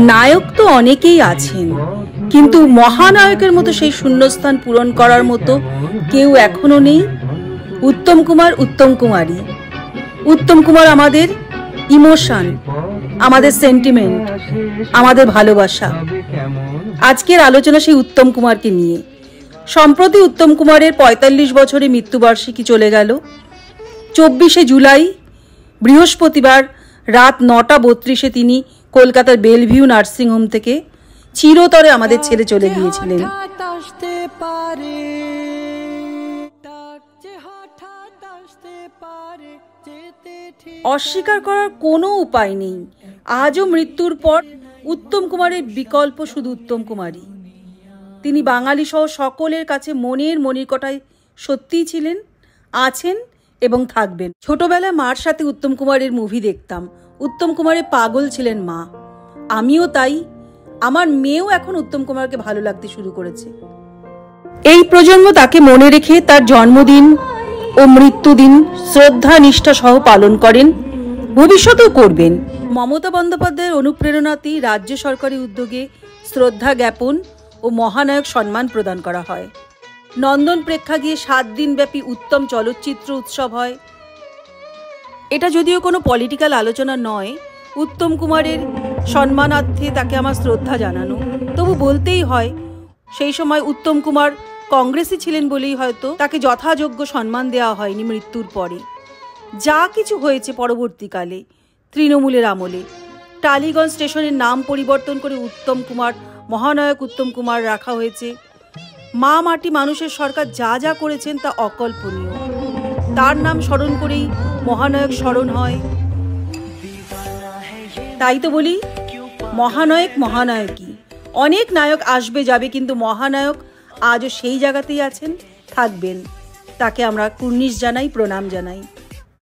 নায়ক তো অনেকেই আছেন, কিন্তু মহানায়কের মতো সেই শূন্যস্থান পূরণ করার মতো কেউ এখনো নেই। উত্তম কুমার, উত্তম কুমারী। উত্তম কুমার আমাদের ইমোশন, আমাদের সেন্টিমেন্ট, আমাদের ভালোবাসা। আজকের আলোচনা সেই উত্তম কুমারকে নিয়ে। সম্প্রতি উত্তম কুমারের ৪৫ বছরে মৃত্যুবার্ষিকী চলে গেল। ২৪শে জুলাই বৃহস্পতিবার রাত ৯:৩২ তিনি কলকাতার বেলভিউ নার্সিংহোম থেকে চিরতরে আমাদের ছেড়ে চলে গিয়েছিলেন। অস্বীকার করার কোনো উপায় নেই, আজও মৃত্যুর পর উত্তম কুমারের বিকল্প শুধু উত্তম কুমারই। তিনি বাঙালি সহ সকলের কাছে মনের মণিকোঠায় সত্যিই ছিলেন, আছেন এবং থাকবেন। ছোটবেলায় মার সাথে উত্তম কুমারের মুভি দেখতাম। উত্তম কুমারের পাগল ছিলেন মা, আমিও তাই। আমার মেয়েও এখন উত্তম কুমারকে ভালো লাগতে শুরু করেছে। এই প্রজন্ম তাকে মনে রেখে তার জন্মদিন ও মৃত্যুদিন শ্রদ্ধা নিষ্ঠা সহ পালন করেন, ভবিষ্যতেও করবেন। মমতা বন্দ্যোপাধ্যায়ের অনুপ্রেরণাতেই রাজ্য সরকারি উদ্যোগে শ্রদ্ধা জ্ঞাপন ও মহানায়ক সম্মান প্রদান করা হয়। নন্দন প্রেক্ষাগৃহে ৭ দিনব্যাপী উত্তম চলচ্চিত্র উৎসব হয়। এটা যদিও কোনো পলিটিক্যাল আলোচনা নয়, উত্তম কুমারের সম্মানার্থে তাকে আমার শ্রদ্ধা জানানো। তবু বলতেই হয়, সেই সময় উত্তম কুমার কংগ্রেসে ছিলেন বলেই হয়তো তাকে যথাযোগ্য সম্মান দেওয়া হয়নি মৃত্যুর পরে। যা কিছু হয়েছে পরবর্তীকালে তৃণমূলের আমলে টালিগঞ্জ স্টেশনের নাম পরিবর্তন করে উত্তম কুমার, মহানায়ক উত্তম কুমার রাখা হয়েছে। মা মাটি মানুষের সরকার যা যা করেছেন তা অকল্পনীয়। তার নাম স্মরণ করেই মহানায়ক স্মরণ হয়। তাই তো বলি, মহানায়ক মহানায়কই। অনেক নায়ক আসবে যাবে, কিন্তু মহানায়ক আজও সেই জায়গাতেই আছেন, থাকবেন। তাকে আমরা কুর্নিশ জানাই, প্রণাম জানাই।